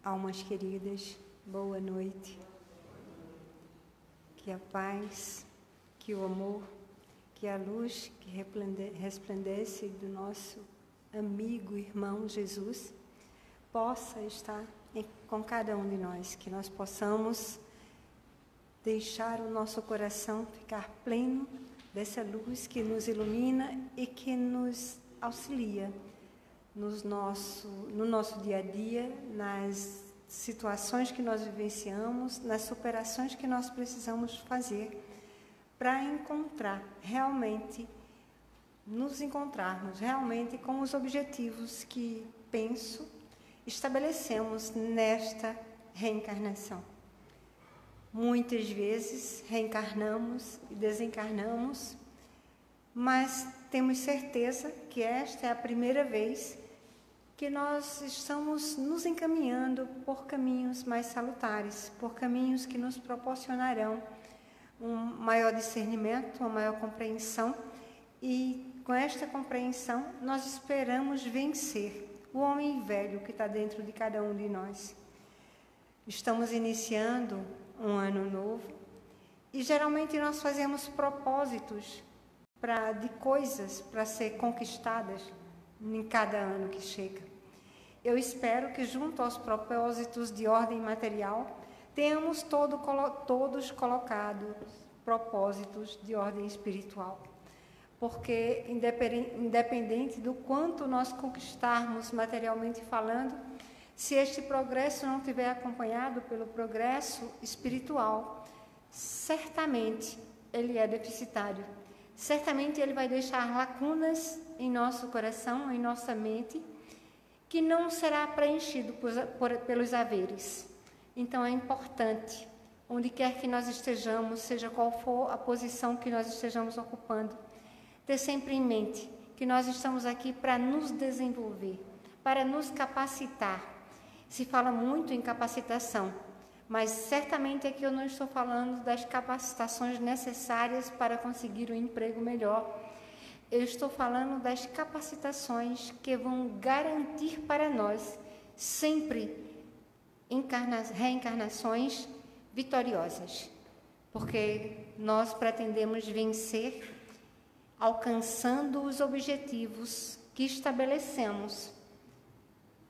Almas queridas, boa noite. Que a paz, que o amor, que a luz que resplandece do nosso amigo, irmão Jesus, possa estar com cada um de nós, que nós possamos deixar o nosso coração ficar pleno dessa luz que nos ilumina e que nos auxilia no nosso dia a dia, nas situações que nós vivenciamos, nas superações que nós precisamos fazer para nos encontrarmos realmente com os objetivos que, estabelecemos nesta reencarnação. Muitas vezes reencarnamos e desencarnamos, mas temos certeza que esta é a primeira vez que nós estamos nos encaminhando por caminhos mais salutares, por caminhos que nos proporcionarão um maior discernimento, uma maior compreensão, e com esta compreensão nós esperamos vencer o homem velho que está dentro de cada um de nós. Estamos iniciando um ano novo e geralmente nós fazemos propósitos de coisas para ser conquistadas em cada ano que chega. Eu espero que, junto aos propósitos de ordem material, tenhamos todos colocados propósitos de ordem espiritual. Porque, independente do quanto nós conquistarmos materialmente falando, se este progresso não estiver acompanhado pelo progresso espiritual, certamente ele é deficitário. Certamente ele vai deixar lacunas em nosso coração, em nossa mente, que não será preenchido pelos haveres. Então é importante, onde quer que nós estejamos, seja qual for a posição que nós estejamos ocupando, ter sempre em mente que nós estamos aqui para nos desenvolver, para nos capacitar. Se fala muito em capacitação, mas certamente aqui eu não estou falando das capacitações necessárias para conseguir um emprego melhor. Eu estou falando das capacitações que vão garantir para nós sempre reencarnações vitoriosas, porque nós pretendemos vencer alcançando os objetivos que estabelecemos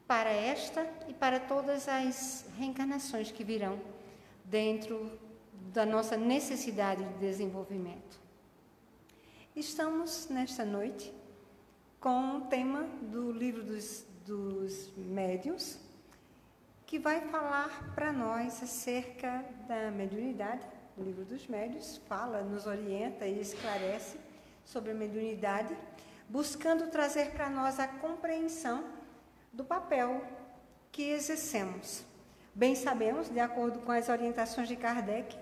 para esta e para todas as reencarnações que virão dentro da nossa necessidade de desenvolvimento. Estamos, nesta noite, com o tema do livro dos médiuns, que vai falar para nós acerca da mediunidade. O livro dos médiuns fala, nos orienta e esclarece sobre a mediunidade, buscando trazer para nós a compreensão do papel que exercemos. Bem sabemos, de acordo com as orientações de Kardec,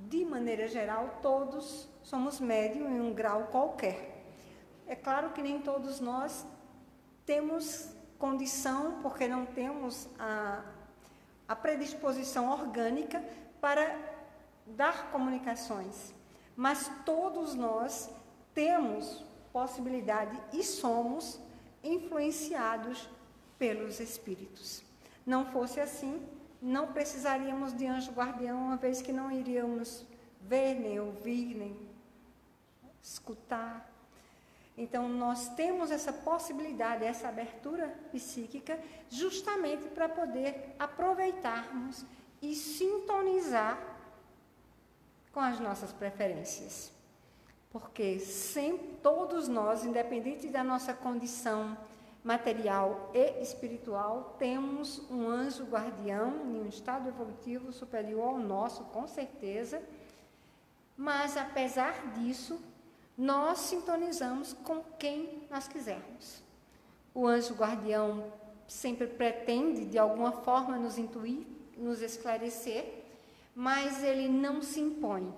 de maneira geral, todos somos médium em um grau qualquer. É claro que nem todos nós temos condição, porque não temos a predisposição orgânica para dar comunicações, mas todos nós temos possibilidade e somos influenciados pelos espíritos. Não fosse assim, não precisaríamos de anjo guardião, uma vez que não iríamos ver, nem ouvir, nem escutar. Então, nós temos essa possibilidade, essa abertura psíquica, justamente para poder aproveitarmos e sintonizar com as nossas preferências. Porque sempre, todos nós, independente da nossa condição material e espiritual, temos um anjo guardião em um estado evolutivo superior ao nosso, com certeza, mas apesar disso, nós sintonizamos com quem nós quisermos. O anjo guardião sempre pretende, de alguma forma, nos intuir, nos esclarecer, mas ele não se impõe.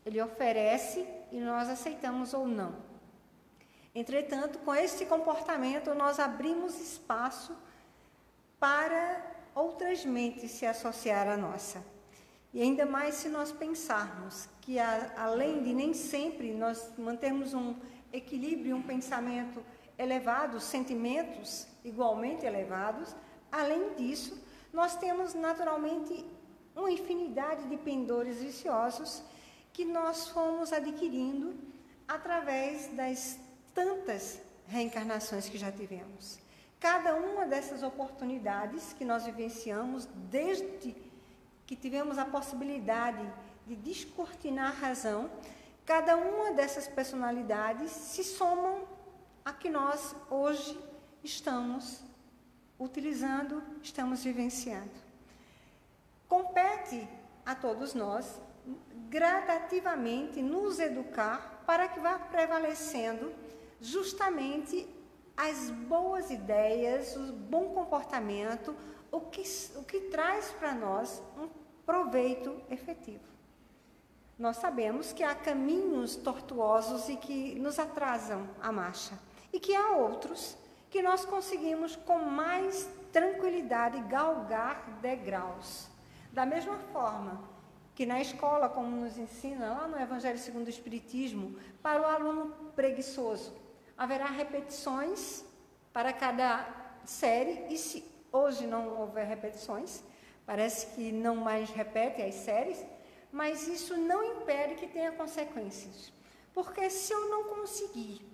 Ele oferece e nós aceitamos ou não. Entretanto, com este comportamento, nós abrimos espaço para outras mentes se associar à nossa. E ainda mais se nós pensarmos que, além de nem sempre nós mantermos um equilíbrio, um pensamento elevado, sentimentos igualmente elevados, além disso, nós temos naturalmente uma infinidade de pendores viciosos que nós fomos adquirindo através das tantas reencarnações que já tivemos. Cada uma dessas oportunidades que nós vivenciamos, desde que tivemos a possibilidade de descortinar a razão, cada uma dessas personalidades se somam a que nós hoje estamos utilizando, estamos vivenciando. Compete a todos nós, gradativamente, nos educar para que vá prevalecendo justamente as boas ideias, o bom comportamento, o que traz para nós um proveito efetivo. Nós sabemos que há caminhos tortuosos e que nos atrasam a marcha, e que há outros que nós conseguimos com mais tranquilidade galgar degraus. Da mesma forma que na escola, como nos ensina lá no Evangelho segundo o Espiritismo, para o aluno preguiçoso, haverá repetições para cada série, e se hoje não houver repetições, parece que não mais repete as séries, mas isso não impede que tenha consequências. Porque se eu não conseguir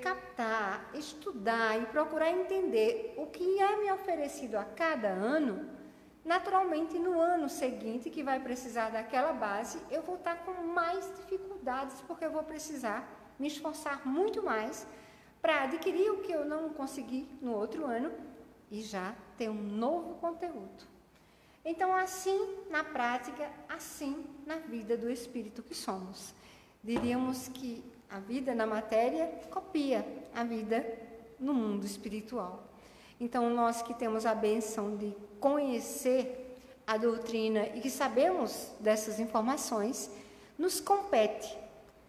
captar, estudar e procurar entender o que é me oferecido a cada ano, naturalmente no ano seguinte, que vai precisar daquela base, eu vou estar com mais dificuldades, porque eu vou precisar me esforçar muito mais para adquirir o que eu não consegui no outro ano e já ter um novo conteúdo. Então, assim na prática, assim na vida do espírito que somos. Diríamos que a vida na matéria copia a vida no mundo espiritual. Então, nós que temos a bênção de conhecer a doutrina e que sabemos dessas informações, nos compete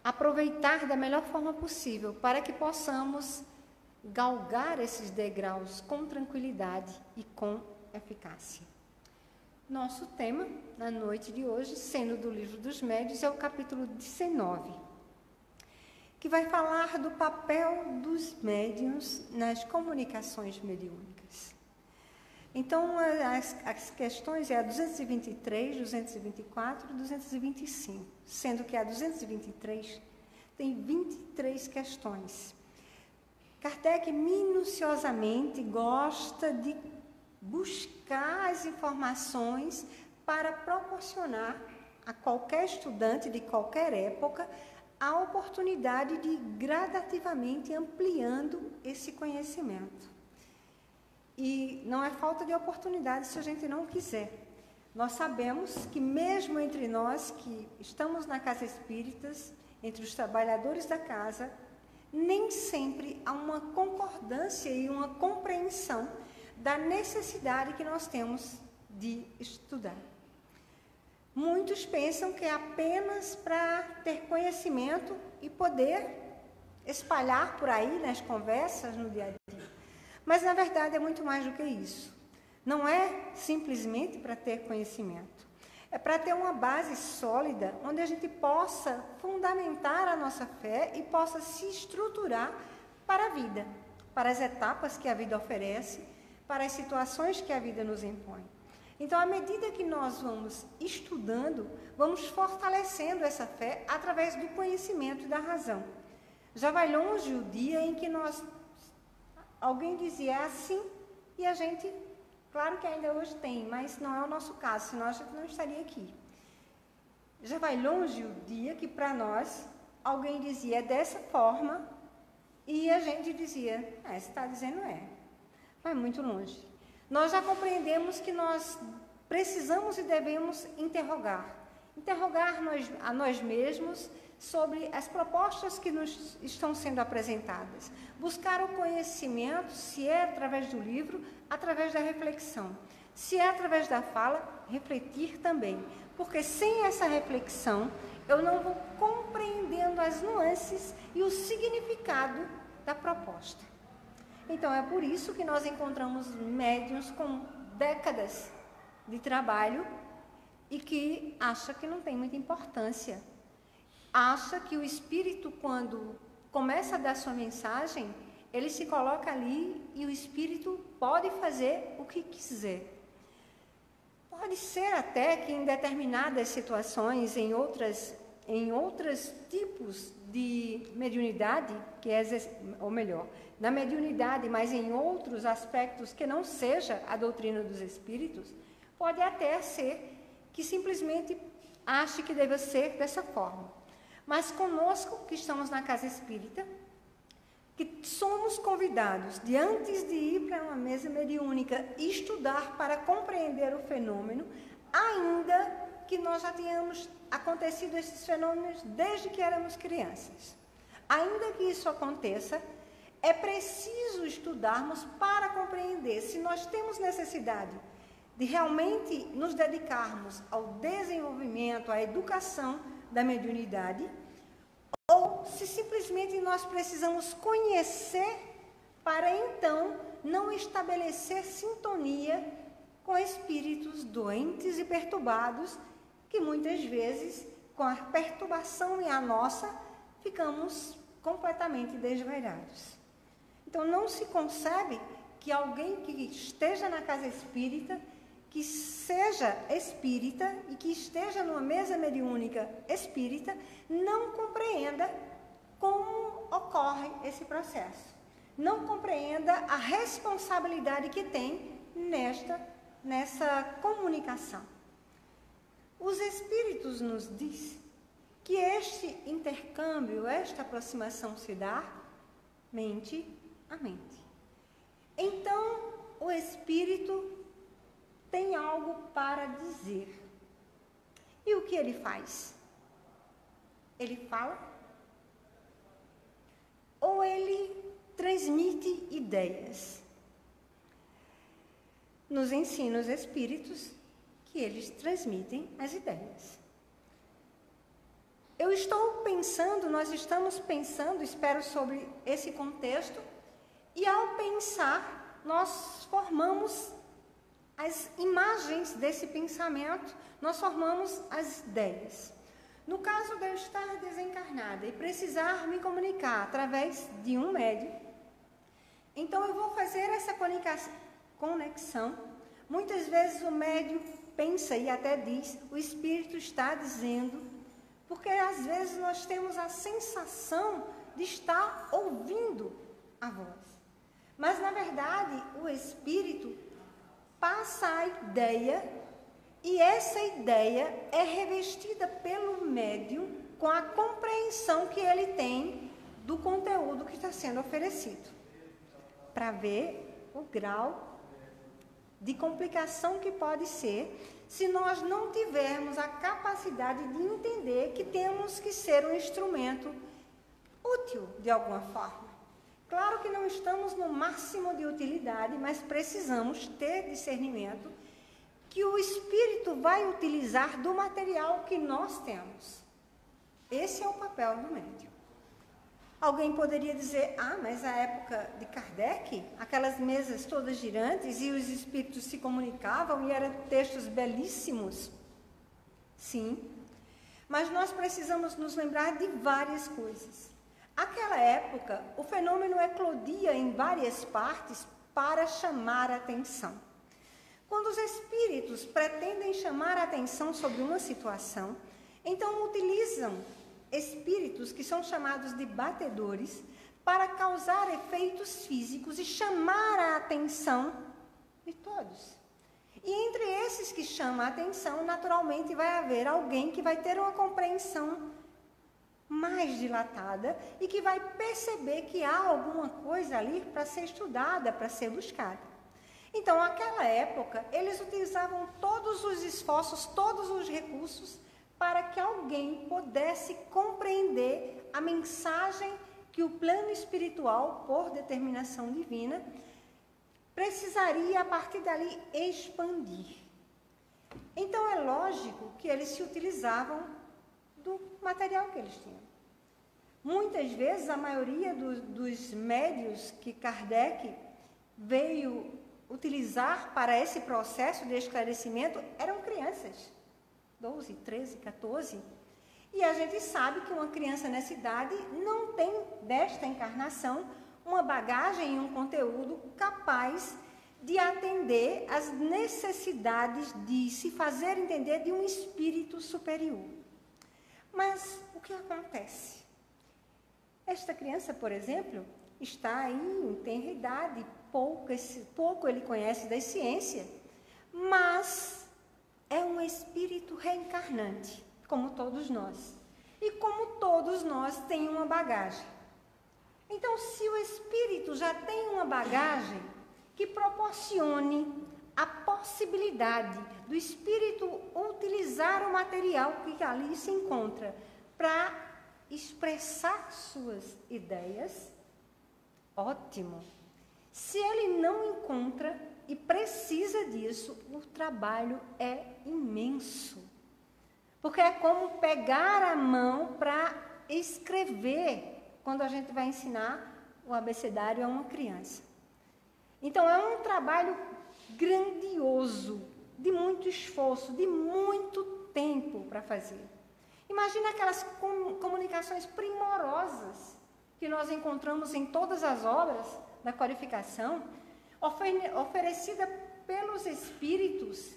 aproveitar da melhor forma possível para que possamos galgar esses degraus com tranquilidade e com eficácia. Nosso tema, na noite de hoje, sendo do Livro dos Médiuns, é o capítulo 19, que vai falar do papel dos médiuns nas comunicações mediúnicas. Então, as questões é a 223, 224 e 225, sendo que a 223 tem 23 questões. Kardec minuciosamente gosta de buscar as informações para proporcionar a qualquer estudante de qualquer época a oportunidade de gradativamente ampliando esse conhecimento. E não é falta de oportunidade se a gente não quiser. Nós sabemos que mesmo entre nós que estamos na casa espíritas, entre os trabalhadores da casa, nem sempre há uma concordância e uma compreensão da necessidade que nós temos de estudar. Muitos pensam que é apenas para ter conhecimento e poder espalhar por aí nas conversas, no dia a dia. Mas, na verdade, é muito mais do que isso. Não é simplesmente para ter conhecimento. É para ter uma base sólida, onde a gente possa fundamentar a nossa fé e possa se estruturar para a vida, para as etapas que a vida oferece, para as situações que a vida nos impõe. Então, à medida que nós vamos estudando, vamos fortalecendo essa fé através do conhecimento e da razão. Já vai longe o dia em que alguém dizia assim, e a gente, claro que ainda hoje tem, mas não é o nosso caso, senão a gente não estaria aqui. Já vai longe o dia que para nós, alguém dizia dessa forma, e a gente dizia, você está dizendo vai muito longe. Nós já compreendemos que nós precisamos e devemos interrogar a nós mesmos sobre as propostas que nos estão sendo apresentadas. Buscar o conhecimento, se é através do livro, através da reflexão. Se é através da fala, refletir também. Porque sem essa reflexão, eu não vou compreendendo as nuances e o significado da proposta. Então, é por isso que nós encontramos médiuns com décadas de trabalho e que acha que não tem muita importância. Acha que o espírito, quando começa a dar sua mensagem, ele se coloca ali e o espírito pode fazer o que quiser. Pode ser até que em determinadas situações, em outros tipos de mediunidade, ou melhor, na mediunidade, mas em outros aspectos que não seja a doutrina dos espíritos, pode até ser que simplesmente ache que deva ser dessa forma. Mas conosco, que estamos na casa espírita, que somos convidados de antes de ir para uma mesa mediúnica estudar para compreender o fenômeno, ainda que nós já tenhamos acontecido esses fenômenos desde que éramos crianças. Ainda que isso aconteça, é preciso estudarmos para compreender se nós temos necessidade de realmente nos dedicarmos ao desenvolvimento, à educação da mediunidade, ou se simplesmente nós precisamos conhecer para então não estabelecer sintonia com espíritos doentes e perturbados, que muitas vezes, com a perturbação e a nossa, ficamos completamente desvairados. Então, não se concebe que alguém que esteja na casa espírita, que seja espírita e que esteja numa mesa mediúnica espírita, não compreenda como ocorre esse processo. Não compreenda a responsabilidade que tem nessa comunicação. Os espíritos nos dizem que este intercâmbio, esta aproximação se dá mente a mente. Então, o espírito tem algo para dizer. E o que ele faz? Ele fala? Ou ele transmite ideias? Nos ensina os espíritos que eles transmitem as ideias. Nós estamos pensando, espero, sobre esse contexto, e ao pensar, nós formamos as imagens desse pensamento, nós formamos as ideias. No caso de eu estar desencarnada e precisar me comunicar através de um médium, então eu vou fazer essa conexão. Muitas vezes o médium pensa e até diz, o espírito está dizendo, porque às vezes nós temos a sensação de estar ouvindo a voz. Mas, na verdade, o espírito passa a ideia, e essa ideia é revestida pelo médium com a compreensão que ele tem do conteúdo que está sendo oferecido, para ver o grau de complicação que pode ser se nós não tivermos a capacidade de entender que temos que ser um instrumento útil de alguma forma. Claro que não estamos no máximo de utilidade, mas precisamos ter discernimento que o espírito vai utilizar do material que nós temos. Esse é o papel do médium. Alguém poderia dizer, mas na época de Kardec, aquelas mesas todas girantes e os espíritos se comunicavam e eram textos belíssimos. Sim, mas nós precisamos nos lembrar de várias coisas. Aquela época, o fenômeno eclodia em várias partes para chamar a atenção. Quando os espíritos pretendem chamar a atenção sobre uma situação, então utilizam espíritos que são chamados de batedores para causar efeitos físicos e chamar a atenção de todos. E entre esses que chamam a atenção, naturalmente vai haver alguém que vai ter uma compreensão mais dilatada e que vai perceber que há alguma coisa ali para ser estudada, para ser buscada. Então, naquela época, eles utilizavam todos os esforços, todos os recursos para que alguém pudesse compreender a mensagem que o plano espiritual, por determinação divina, precisaria, a partir dali, expandir. Então, é lógico que eles se utilizavam do material que eles tinham. Muitas vezes, a maioria dos médios que Kardec veio utilizar para esse processo de esclarecimento eram crianças, 12, 13, 14. E a gente sabe que uma criança nessa idade não tem, desta encarnação, uma bagagem e um conteúdo capaz de atender às necessidades de se fazer entender de um espírito superior. Mas o que acontece? Esta criança, por exemplo, está aí em tenra idade, pouco ele conhece da ciência, mas é um espírito reencarnante, como todos nós. E como todos nós, tem uma bagagem. Então, se o espírito já tem uma bagagem que proporcione a possibilidade do espírito utilizar o material que ali se encontra para expressar suas ideias, ótimo. Se ele não encontra e precisa disso, o trabalho é imenso. Porque é como pegar a mão para escrever quando a gente vai ensinar o abecedário a uma criança. Então, é um trabalho grandioso, de muito esforço, de muito tempo para fazer. Imagina aquelas comunicações primorosas que nós encontramos em todas as obras da codificação, oferecida pelos espíritos.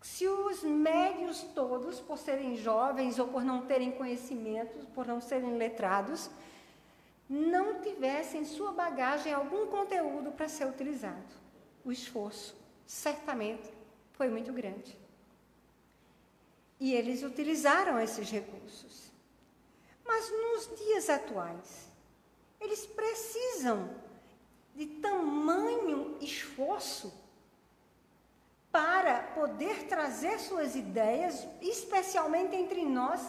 Se os médios todos, por serem jovens ou por não terem conhecimentos, por não serem letrados, não tivessem em sua bagagem algum conteúdo para ser utilizado, o esforço, certamente, foi muito grande. E eles utilizaram esses recursos. Mas nos dias atuais, eles precisam de tamanho esforço para poder trazer suas ideias, especialmente entre nós,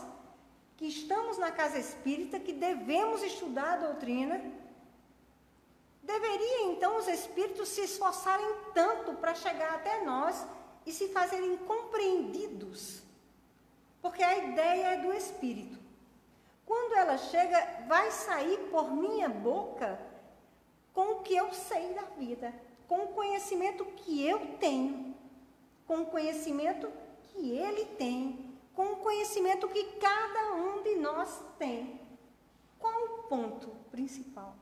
que estamos na casa espírita, que devemos estudar a doutrina. Deveria, então, os espíritos se esforçarem tanto para chegar até nós e se fazerem compreendidos, porque a ideia é do espírito. Quando ela chega, vai sair por minha boca com o que eu sei da vida, com o conhecimento que eu tenho, com o conhecimento que ele tem, com o conhecimento que cada um de nós tem. Qual o ponto principal?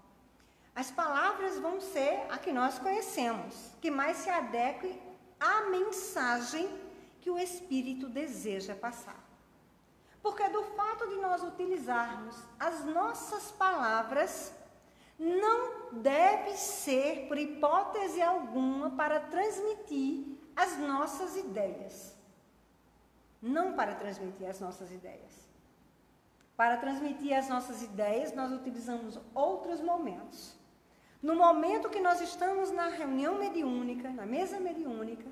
As palavras vão ser a que nós conhecemos, que mais se adeque à mensagem que o Espírito deseja passar. Porque do fato de nós utilizarmos as nossas palavras, não deve ser, por hipótese alguma, para transmitir as nossas ideias. Não para transmitir as nossas ideias. Para transmitir as nossas ideias, nós utilizamos outros momentos. No momento que nós estamos na reunião mediúnica, na mesa mediúnica,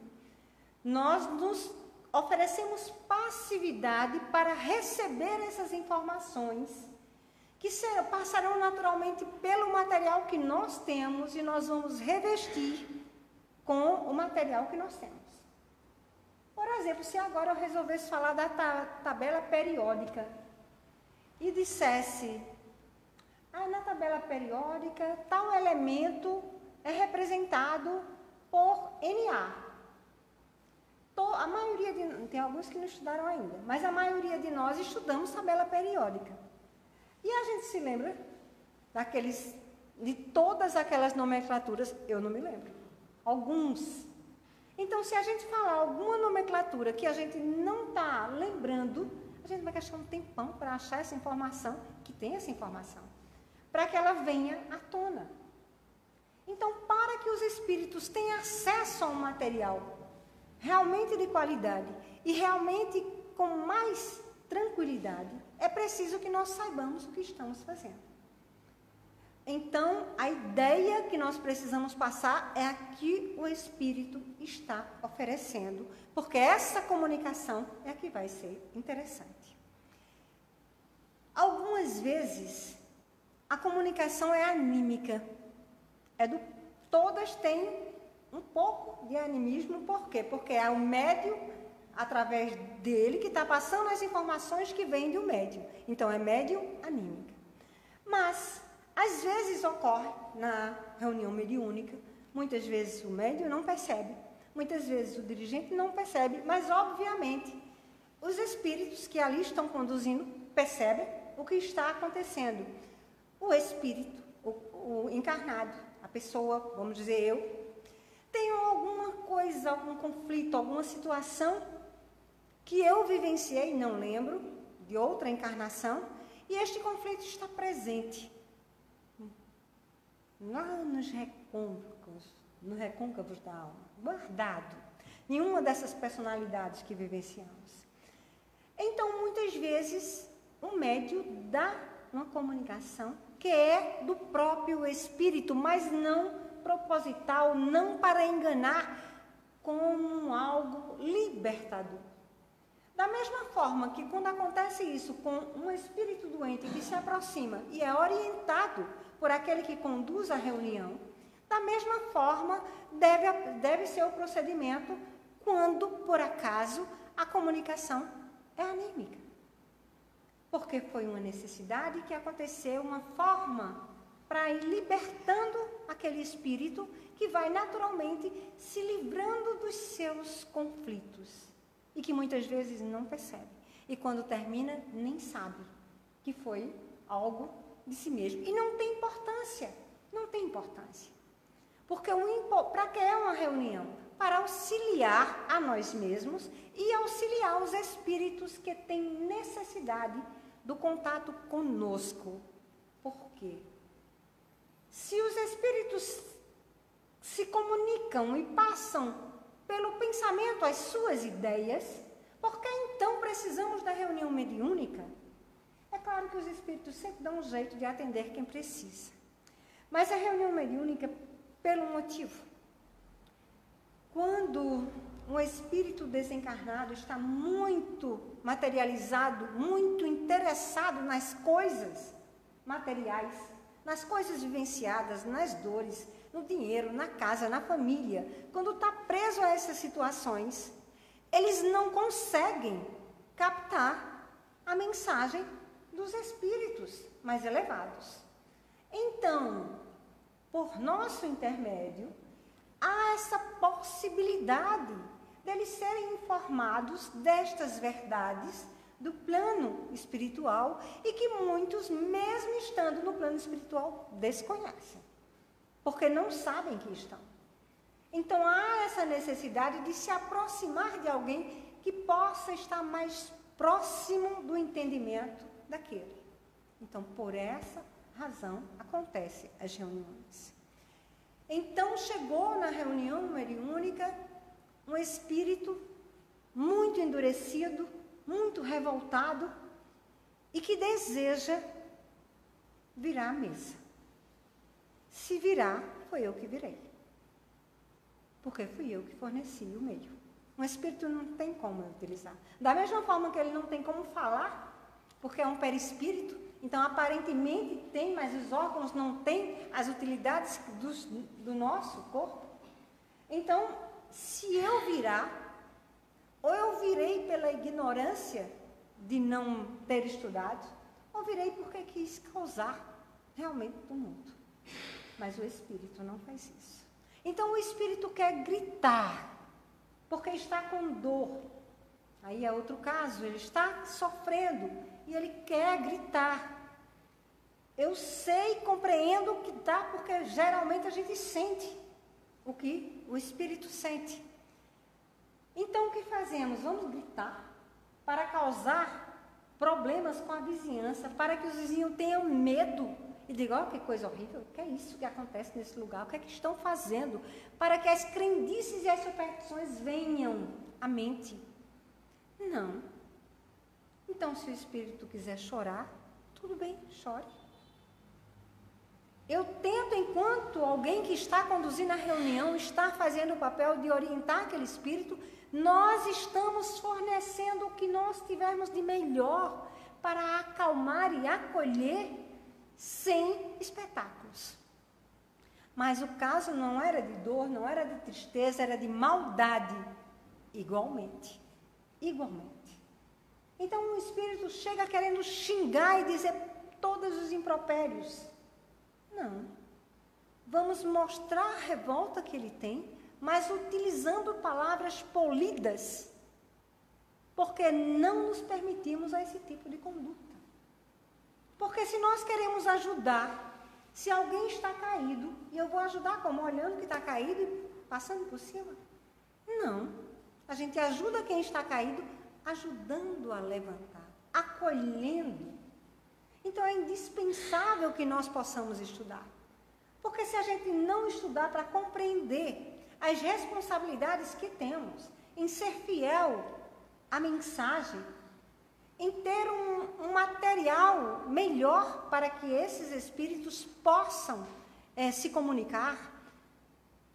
nós nos oferecemos passividade para receber essas informações, que passarão naturalmente pelo material que nós temos e nós vamos revestir com o material que nós temos. Por exemplo, se agora eu resolvesse falar da tabela periódica e dissesse, na tabela periódica, tal elemento é representado por Na. A maioria tem alguns que não estudaram ainda, mas a maioria de nós estudamos tabela periódica. E a gente se lembra de todas aquelas nomenclaturas? Eu não me lembro. Alguns. Então, se a gente falar alguma nomenclatura que a gente não está lembrando, a gente vai gastar um tempão para achar essa informação, que tem essa informação, para que ela venha à tona. Então, para que os espíritos tenham acesso a um material realmente de qualidade e realmente com mais tranquilidade, é preciso que nós saibamos o que estamos fazendo. Então, a ideia que nós precisamos passar é a que o Espírito está oferecendo, porque essa comunicação é a que vai ser interessante. Algumas vezes, a comunicação é anímica. Todas têm um pouco de animismo, por quê? Porque é o médium, através dele, que está passando as informações que vêm do médium. Então, é médium anímica. Mas, às vezes ocorre na reunião mediúnica, muitas vezes o médium não percebe, muitas vezes o dirigente não percebe, mas, obviamente, os espíritos que ali estão conduzindo percebem o que está acontecendo. O espírito, o encarnado, a pessoa, vamos dizer eu, tenho alguma coisa, algum conflito, alguma situação que eu vivenciei, não lembro, de outra encarnação, e este conflito está presente lá nos recôncavos da alma, guardado, nenhuma dessas personalidades que vivenciamos. Então, muitas vezes, o médium dá uma comunicação que é do próprio espírito, mas não proposital, não para enganar, como algo libertador. Da mesma forma que quando acontece isso com um espírito doente que se aproxima e é orientado por aquele que conduz a reunião, da mesma forma deve ser o procedimento quando, por acaso, a comunicação é anímica. Porque foi uma necessidade que aconteceu, uma forma para ir libertando aquele espírito que vai naturalmente se livrando dos seus conflitos. E que muitas vezes não percebe. E quando termina, nem sabe que foi algo de si mesmo. E não tem importância. Não tem importância. Porque para que é uma reunião? Para auxiliar a nós mesmos e auxiliar os espíritos que têm necessidade do contato conosco. Por quê? Se os espíritos se comunicam e passam pelo pensamento as suas ideias, por que então precisamos da reunião mediúnica? É claro que os espíritos sempre dão um jeito de atender quem precisa. Mas a reunião mediúnica, pelo motivo, quando um espírito desencarnado está muito materializado, muito interessado nas coisas materiais, nas coisas vivenciadas, nas dores, no dinheiro, na casa, na família, quando está preso a essas situações, eles não conseguem captar a mensagem dos espíritos mais elevados. Então, por nosso intermédio, há essa possibilidade deles serem informados destas verdades do plano espiritual e que muitos, mesmo estando no plano espiritual, desconhecem. Porque não sabem que estão. Então, há essa necessidade de se aproximar de alguém que possa estar mais próximo do entendimento daquele. Então, por essa razão, acontecem as reuniões. Então, chegou na reunião mediúnica um espírito muito endurecido, muito revoltado e que deseja virar a mesa. Se virar, foi eu que virei. Porque fui eu que forneci o meio. Um espírito não tem como utilizar. Da mesma forma que ele não tem como falar, porque é um perispírito, então aparentemente tem, mas os órgãos não têm as utilidades do nosso corpo. Então, se eu virar, ou eu virei pela ignorância de não ter estudado, ou virei porque quis causar realmente do mundo. Mas o espírito não faz isso. Então o espírito quer gritar, porque está com dor. Aí é outro caso, ele está sofrendo e ele quer gritar. Eu sei, compreendo o que dá, porque geralmente a gente sente o que o espírito sente. Então o que fazemos? Vamos gritar para causar problemas com a vizinhança, para que os vizinhos tenham medo e digam, que coisa horrível, o que é isso que acontece nesse lugar? O que é que estão fazendo? Para que as crendices e as superstições venham à mente. Não. Então, se o espírito quiser chorar, tudo bem, chore. Eu tento, enquanto alguém que está conduzindo a reunião, está fazendo o papel de orientar aquele espírito, nós estamos fornecendo o que nós tivermos de melhor para acalmar e acolher sem espetáculos. Mas o caso não era de dor, não era de tristeza, era de maldade, igualmente. Igualmente. Então o espírito chega querendo xingar e dizer todos os impropérios. Não. Vamos mostrar a revolta que ele tem, mas utilizando palavras polidas, porque não nos permitimos a esse tipo de conduta. Porque se nós queremos ajudar, se alguém está caído, e eu vou ajudar como? Olhando que está caído passando por cima. Não. A gente ajuda quem está caído, ajudando a levantar, acolhendo. Então é indispensável que nós possamos estudar. Porque se a gente não estudar para compreender as responsabilidades que temos em ser fiel à mensagem, em ter um material melhor para que esses espíritos possam se comunicar,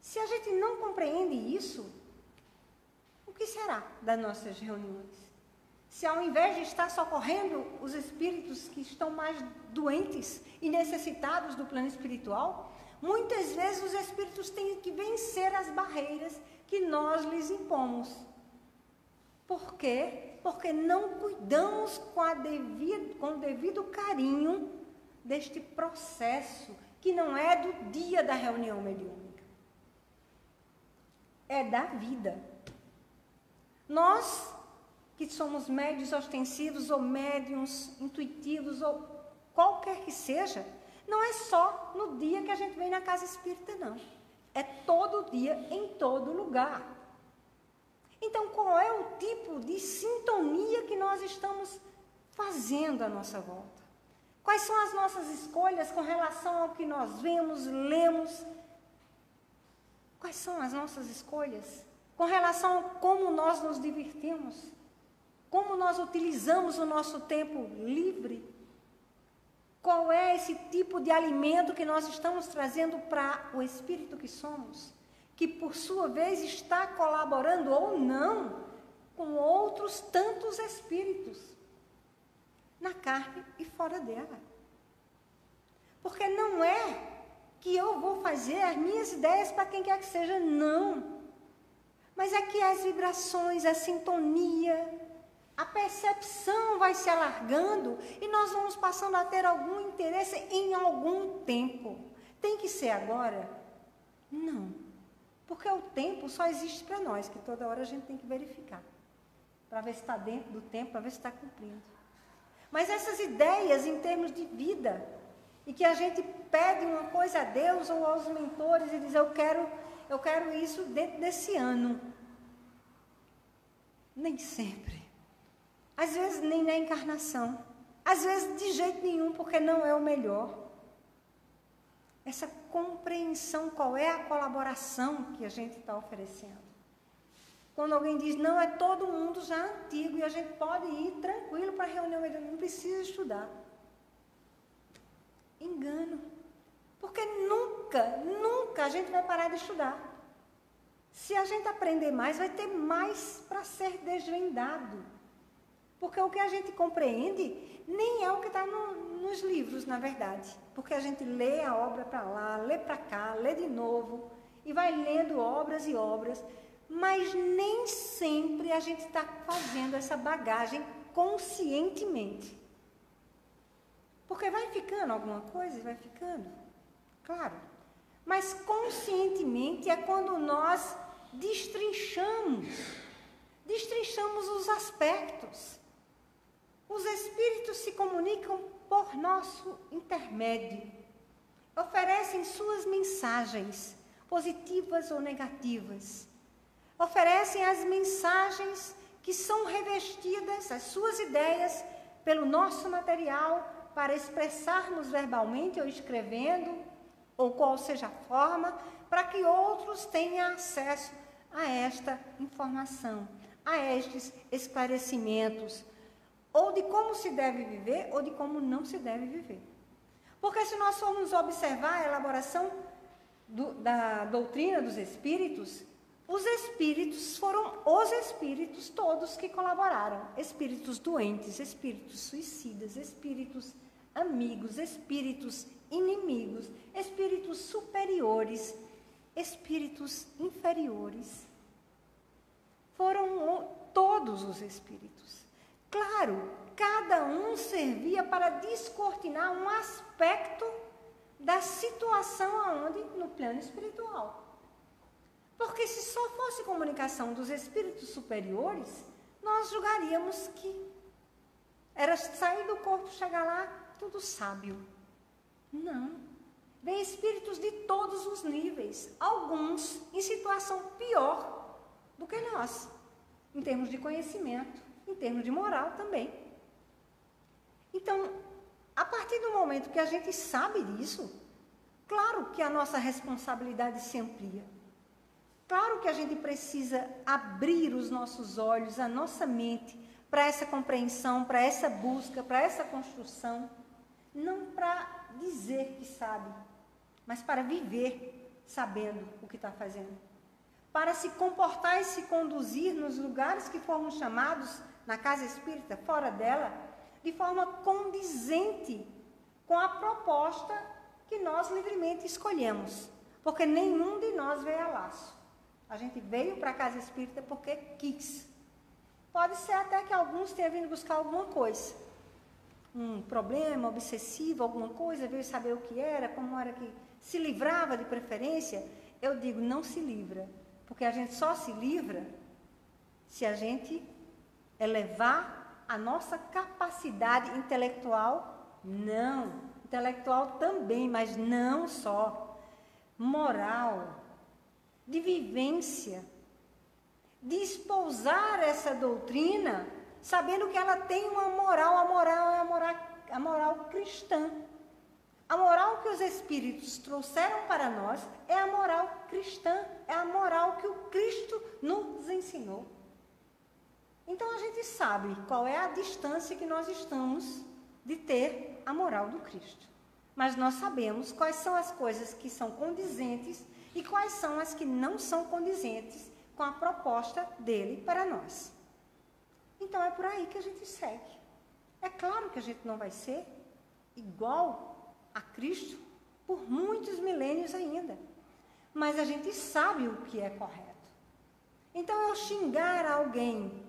se a gente não compreende isso, o que será das nossas reuniões? Se ao invés de estar socorrendo os espíritos que estão mais doentes e necessitados do plano espiritual, muitas vezes os espíritos têm que vencer as barreiras que nós lhes impomos. Por quê? Porque não cuidamos com o devido carinho deste processo, que não é do dia da reunião mediúnica. É da vida. Nós, que somos médiuns ostensivos ou médiuns intuitivos, ou qualquer que seja, não é só no dia que a gente vem na casa espírita, não. É todo dia, em todo lugar. Então, qual é o tipo de sintonia que nós estamos fazendo à nossa volta? Quais são as nossas escolhas com relação ao que nós vemos, lemos? Quais são as nossas escolhas com relação a como nós nos divertimos? Como nós utilizamos o nosso tempo livre? Qual é esse tipo de alimento que nós estamos trazendo para o espírito que somos? Que, por sua vez, está colaborando ou não com outros tantos espíritos, na carne e fora dela. Porque não é que eu vou fazer as minhas ideias para quem quer que seja, não. Mas é que as vibrações, a sintonia, a percepção vai se alargando e nós vamos passando a ter algum interesse em algum tempo. Tem que ser agora? Não. Porque o tempo só existe para nós, que toda hora a gente tem que verificar, para ver se está dentro do tempo, para ver se está cumprindo. Mas essas ideias em termos de vida, e que a gente pede uma coisa a Deus ou aos mentores e diz, eu quero isso dentro desse ano. Nem sempre. Às vezes nem na encarnação. Às vezes de jeito nenhum, porque não é o melhor. Essa compreensão, qual é a colaboração que a gente está oferecendo. Quando alguém diz, não, é todo mundo já antigo e a gente pode ir tranquilo para a reunião, não precisa estudar. Engano. Porque nunca a gente vai parar de estudar. Se a gente aprender mais, vai ter mais para ser desvendado. Porque o que a gente compreende nem é o que está nos livros, na verdade. Porque a gente lê a obra para lá, lê para cá, lê de novo, e vai lendo obras e obras, mas nem sempre a gente está fazendo essa bagagem conscientemente. Porque vai ficando alguma coisa, vai ficando, claro. Mas conscientemente é quando nós destrinchamos os aspectos. Os espíritos se comunicam por nosso intermédio. Oferecem suas mensagens, positivas ou negativas. Oferecem as mensagens que são revestidas, as suas ideias, pelo nosso material, para expressarmos verbalmente ou escrevendo, ou qual seja a forma, para que outros tenham acesso a esta informação, a estes esclarecimentos, ou de como se deve viver, ou de como não se deve viver. Porque se nós formos observar a elaboração da doutrina dos espíritos, os espíritos foram os espíritos todos que colaboraram. Espíritos doentes, espíritos suicidas, espíritos amigos, espíritos inimigos, espíritos superiores, espíritos inferiores. Foram todos os espíritos. Claro, cada um servia para descortinar um aspecto da situação aonde no plano espiritual. Porque se só fosse comunicação dos espíritos superiores, nós julgaríamos que era sair do corpo, chegar lá, tudo sábio. Não. vêm espíritos de todos os níveis, alguns em situação pior do que nós, em termos de conhecimento, em termos de moral também. Então, a partir do momento que a gente sabe disso, claro que a nossa responsabilidade se amplia. Claro que a gente precisa abrir os nossos olhos, a nossa mente, para essa compreensão, para essa busca, para essa construção. Não para dizer que sabe, mas para viver sabendo o que está fazendo. Para se comportar e se conduzir nos lugares que fomos chamados, na casa espírita, fora dela, de forma condizente com a proposta que nós livremente escolhemos. Porque nenhum de nós veio a laço. A gente veio para a casa espírita porque quis. Pode ser até que alguns tenham vindo buscar alguma coisa. Um problema obsessivo, alguma coisa, veio saber o que era, como era que se livrava de preferência. Eu digo, não se livra. Porque a gente só se livra se a gente elevar a nossa capacidade intelectual. Não. Intelectual também, mas não só. Moral. De vivência, de espousar essa doutrina, sabendo que ela tem uma moral, a moral cristã. A moral que os Espíritos trouxeram para nós é a moral cristã, é a moral que o Cristo nos ensinou. Então a gente sabe qual é a distância que nós estamos de ter a moral do Cristo. Mas nós sabemos quais são as coisas que são condizentes e quais são as que não são condizentes com a proposta dele para nós. Então é por aí que a gente segue. É claro que a gente não vai ser igual a Cristo por muitos milênios ainda. Mas a gente sabe o que é correto. Então eu xingar alguém,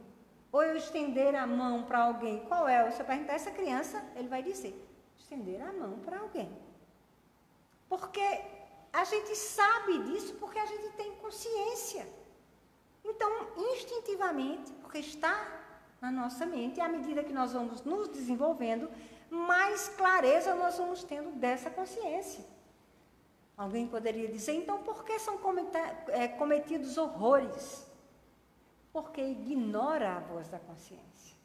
ou eu estender a mão para alguém, qual é? Se eu perguntar a essa criança, ele vai dizer, estender a mão para alguém. Porque a gente sabe disso porque a gente tem consciência. Então, instintivamente, porque está na nossa mente, à medida que nós vamos nos desenvolvendo, mais clareza nós vamos tendo dessa consciência. Alguém poderia dizer, então, por que são cometidos horrores? Porque ignora a voz da consciência.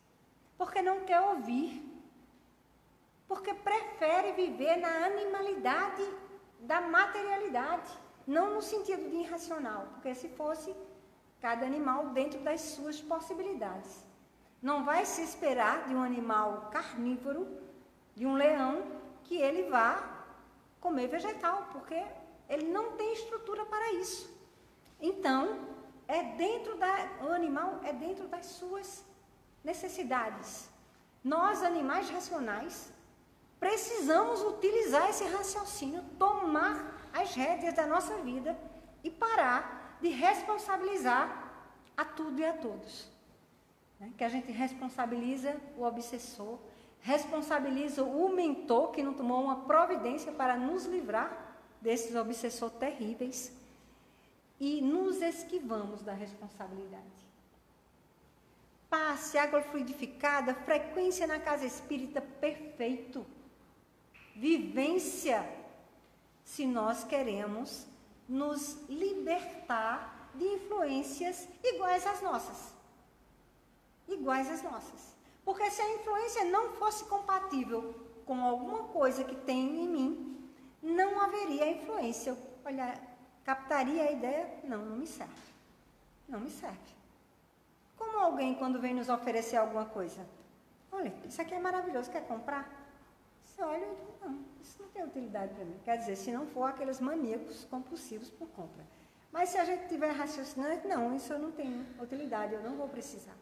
Porque não quer ouvir. Porque prefere viver na animalidade da materialidade, não no sentido de irracional, porque se fosse cada animal dentro das suas possibilidades. Não vai se esperar de um animal carnívoro, de um leão, que ele vá comer vegetal, porque ele não tem estrutura para isso. Então, o animal é dentro das suas necessidades. Nós, animais racionais, precisamos utilizar esse raciocínio, tomar as rédeas da nossa vida e parar de responsabilizar a tudo e a todos. Que a gente responsabiliza o obsessor, responsabiliza o mentor que não tomou uma providência para nos livrar desses obsessores terríveis e nos esquivamos da responsabilidade. Passe, água fluidificada, frequência na casa espírita, perfeito. Vivência, se nós queremos nos libertar de influências iguais às nossas. Iguais às nossas. Porque se a influência não fosse compatível com alguma coisa que tem em mim, não haveria influência. Olha, captaria a ideia? Não, não me serve. Não me serve. Como alguém quando vem nos oferecer alguma coisa? Olha, isso aqui é maravilhoso, quer comprar? Você olha e diz, não, isso não tem utilidade para mim. Quer dizer, se não for aqueles maníacos compulsivos por compra. Mas se a gente estiver raciocinando, não, isso eu não tenho utilidade, eu não vou precisar.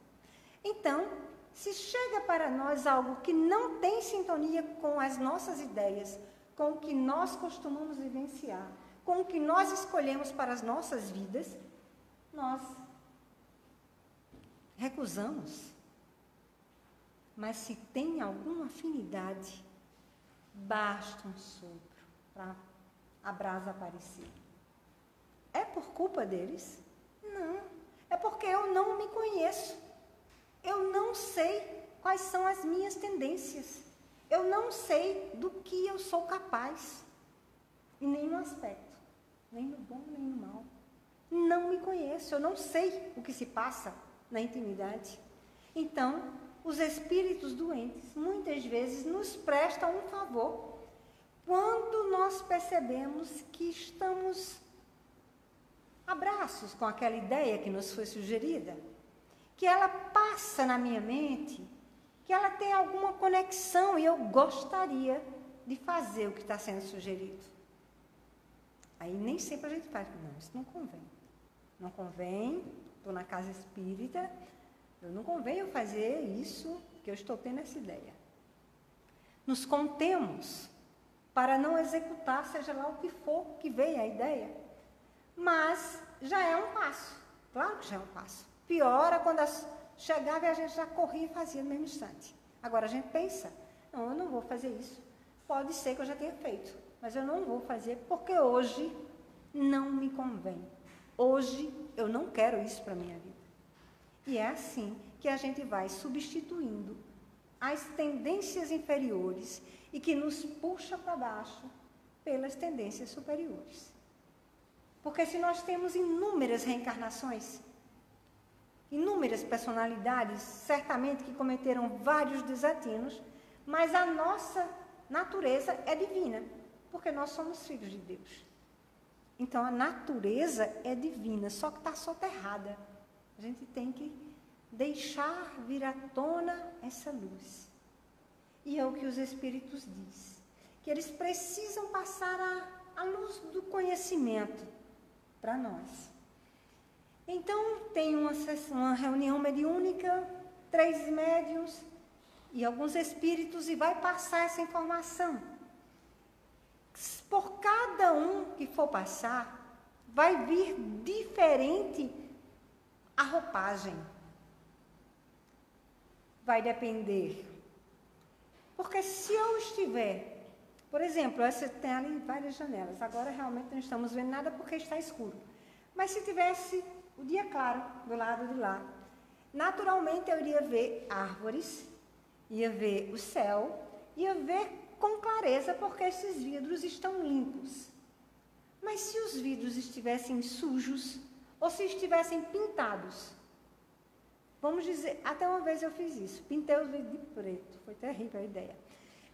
Então, se chega para nós algo que não tem sintonia com as nossas ideias, com o que nós costumamos vivenciar, com o que nós escolhemos para as nossas vidas, nós recusamos. Mas se tem alguma afinidade, basta um sopro para a brasa aparecer. É por culpa deles? Não. É porque eu não me conheço. Eu não sei quais são as minhas tendências. Eu não sei do que eu sou capaz. em nenhum aspecto, nem no bom, nem no mal. Não me conheço, eu não sei o que se passa na intimidade. Então, os espíritos doentes, muitas vezes, nos prestam um favor quando nós percebemos que estamos a braços com aquela ideia que nos foi sugerida, que ela passa na minha mente, que ela tem alguma conexão e eu gostaria de fazer o que está sendo sugerido. Aí nem sempre a gente faz, não, isso não convém. Não convém, estou na casa espírita, não convém eu fazer isso, que eu estou tendo essa ideia. Nos contemos para não executar, seja lá o que for que veio a ideia. Mas já é um passo, claro que já é um passo. Piora quando chegava e a gente já corria e fazia no mesmo instante. Agora a gente pensa, não, eu não vou fazer isso. Pode ser que eu já tenha feito, mas eu não vou fazer porque hoje não me convém. Hoje eu não quero isso para a minha vida. E é assim que a gente vai substituindo as tendências inferiores e que nos puxa para baixo pelas tendências superiores. Porque se nós temos inúmeras reencarnações, inúmeras personalidades, certamente que cometeram vários desatinos, mas a nossa natureza é divina, porque nós somos filhos de Deus. Então a natureza é divina, só que está soterrada. A gente tem que deixar vir à tona essa luz. E é o que os Espíritos dizem, que eles precisam passar a luz do conhecimento para nós. Então, tem uma reunião mediúnica, 3 médiuns e alguns espíritos, e vai passar essa informação. Por cada um que for passar, vai vir diferente a roupagem. Vai depender. Porque se eu estiver, por exemplo, essa tem ali várias janelas, agora realmente não estamos vendo nada porque está escuro. Mas se tivesse o dia claro do lado de lá, naturalmente eu iria ver árvores, ia ver o céu, ia ver com clareza porque esses vidros estão limpos. Mas se os vidros estivessem sujos ou se estivessem pintados, vamos dizer, até uma vez eu fiz isso, pintei os vidros de preto, foi terrível a ideia.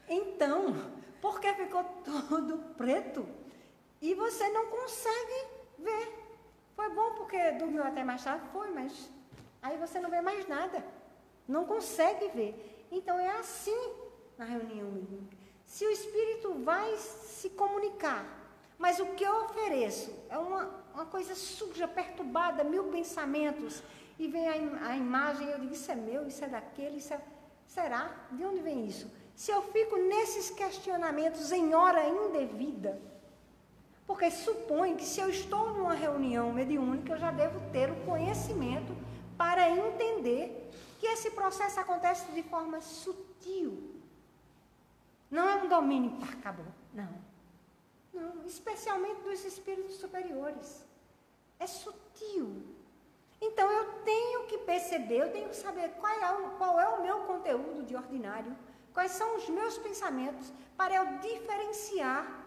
Então, porque ficou tudo preto e você não consegue ver. Foi bom porque dormiu até mais tarde, foi, mas aí você não vê mais nada, não consegue ver. Então é assim na reunião mediúnica. Se o espírito vai se comunicar, mas o que eu ofereço é uma coisa suja, perturbada, 1000 pensamentos, e vem a imagem, eu digo, isso é meu, isso é daquele, isso é... Será? De onde vem isso? Se eu fico nesses questionamentos em hora indevida, porque supõe que se eu estou numa reunião mediúnica, eu já devo ter o conhecimento para entender que esse processo acontece de forma sutil. Não é um domínio, acabou. Não, especialmente dos espíritos superiores. É sutil. Então, eu tenho que perceber, eu tenho que saber qual é o meu conteúdo de ordinário, quais são os meus pensamentos, para eu diferenciar.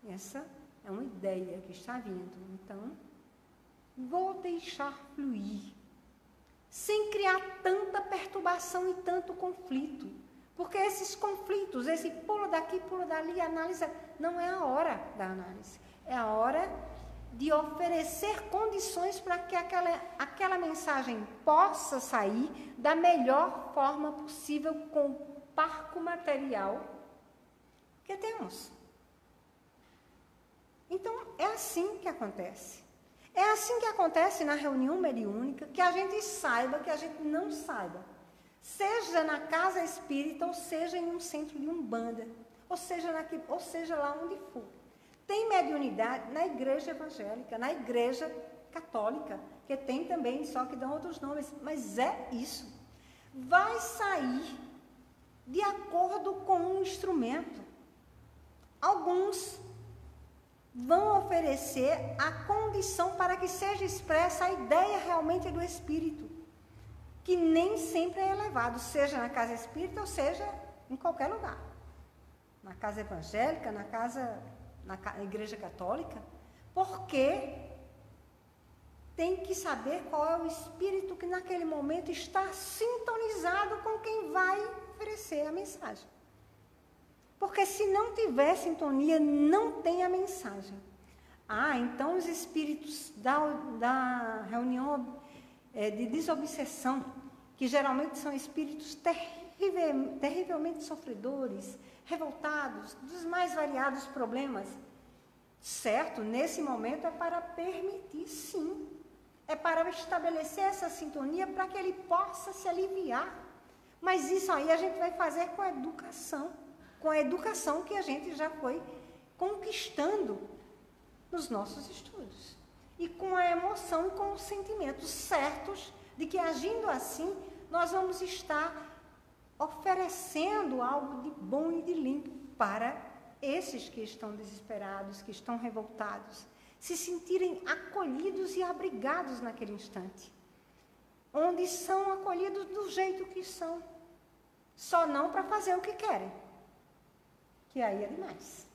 Essa é uma ideia que está vindo. Então, vou deixar fluir, sem criar tanta perturbação e tanto conflito. Porque esses conflitos, esse pulo daqui, pulo dali, análise, não é a hora da análise. É a hora de oferecer condições para que aquela mensagem possa sair da melhor forma possível com o parco material que temos. Então, é assim que acontece. É assim que acontece na reunião mediúnica, que a gente saiba, que a gente não saiba. Seja na casa espírita, ou seja em um centro de umbanda, ou seja lá onde for. Tem mediunidade na igreja evangélica, na igreja católica, que tem também, só que dão outros nomes, mas é isso. Vai sair de acordo com um instrumento. Alguns vão oferecer a condição para que seja expressa a ideia realmente do espírito, que nem sempre é elevado, seja na casa espírita ou seja em qualquer lugar. Na casa evangélica, na casa na Igreja Católica, porque tem que saber qual é o espírito que naquele momento está sintonizado com quem vai oferecer a mensagem. Porque se não tiver sintonia, não tem a mensagem. Então os espíritos da reunião de desobsessão, que geralmente são espíritos terrivelmente sofredores, revoltados, dos mais variados problemas, certo? Nesse momento é para permitir, sim. É para estabelecer essa sintonia para que ele possa se aliviar. Mas isso aí a gente vai fazer com a educação que a gente já foi conquistando nos nossos estudos. E com a emoção e com os sentimentos certos de que, agindo assim, nós vamos estar oferecendo algo de bom e de limpo para esses que estão desesperados, que estão revoltados, se sentirem acolhidos e abrigados naquele instante, onde são acolhidos do jeito que são, só não para fazer o que querem, que aí é demais.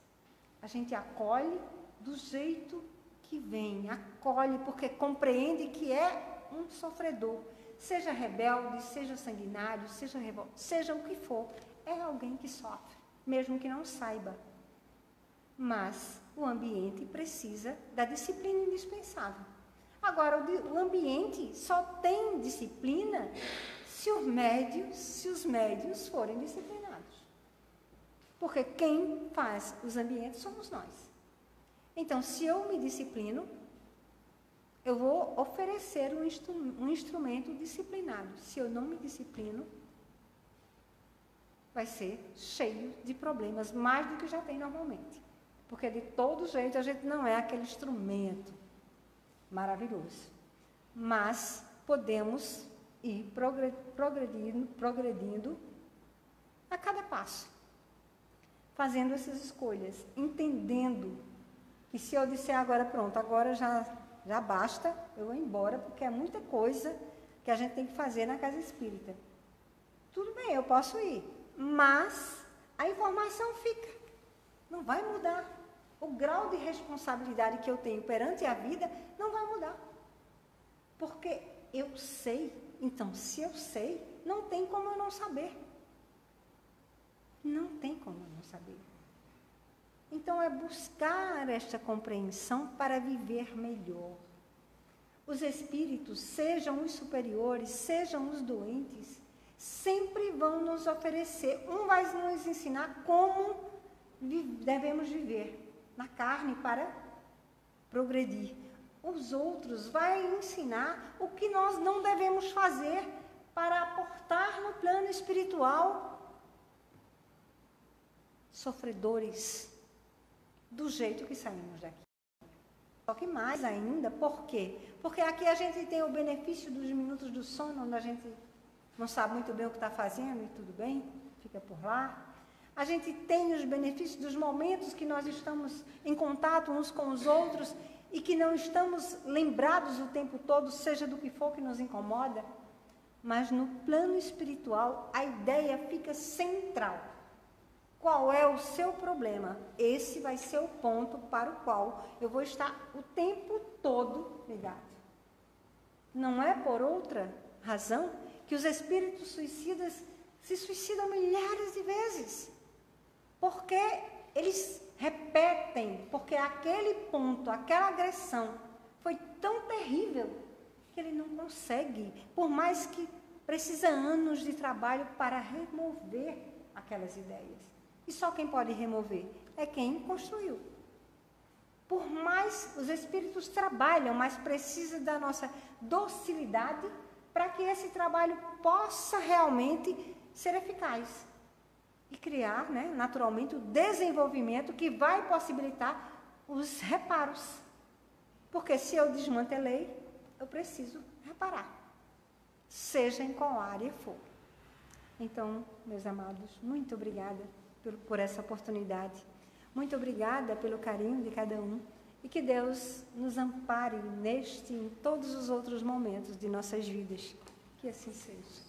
A gente acolhe do jeito que vem, acolhe porque compreende que é um sofredor, seja rebelde, seja sanguinário, seja o que for, é alguém que sofre, mesmo que não saiba. Mas o ambiente precisa da disciplina indispensável. Agora, o ambiente só tem disciplina se os médios forem disciplinados. Porque quem faz os ambientes somos nós. Então, se eu me disciplino, eu vou oferecer um instrumento disciplinado. Se eu não me disciplino, vai ser cheio de problemas, mais do que já tem normalmente. Porque, de todo jeito, a gente não é aquele instrumento maravilhoso. Mas podemos ir progredindo a cada passo, fazendo essas escolhas, entendendo que se eu disser agora, pronto, agora já basta, eu vou embora, porque é muita coisa que a gente tem que fazer na casa espírita. Tudo bem, eu posso ir, mas a informação fica. Não vai mudar. O grau de responsabilidade que eu tenho perante a vida não vai mudar. Porque eu sei. Então, se eu sei, não tem como eu não saber. Não tem como eu não saber. Então, é buscar esta compreensão para viver melhor. Os espíritos, sejam os superiores, sejam os doentes, sempre vão nos oferecer. Um vai nos ensinar como devemos viver na carne para progredir. Os outros vão ensinar o que nós não devemos fazer para aportar no plano espiritual sofredores do jeito que saímos daqui. Só que mais ainda, por quê? Porque aqui a gente tem o benefício dos minutos do sono, onde a gente não sabe muito bem o que está fazendo e tudo bem, fica por lá. A gente tem os benefícios dos momentos que nós estamos em contato uns com os outros e que não estamos lembrados o tempo todo, seja do que for que nos incomoda. Mas no plano espiritual, a ideia fica central. Qual é o seu problema? Esse vai ser o ponto para o qual eu vou estar o tempo todo ligado. Não é por outra razão que os espíritos suicidas se suicidam milhares de vezes. Porque eles repetem, porque aquele ponto, aquela agressão foi tão terrível que ele não consegue, por mais que precisa anos de trabalho para remover aquelas ideias. E só quem pode remover é quem construiu. Por mais os espíritos trabalham, mas precisa da nossa docilidade para que esse trabalho possa realmente ser eficaz. E criar, naturalmente, o desenvolvimento que vai possibilitar os reparos. Porque se eu desmantelei, eu preciso reparar. Seja em qual área for. Então, meus amados, muito obrigada por essa oportunidade. Muito obrigada pelo carinho de cada um. E que Deus nos ampare neste e em todos os outros momentos de nossas vidas. Que assim seja.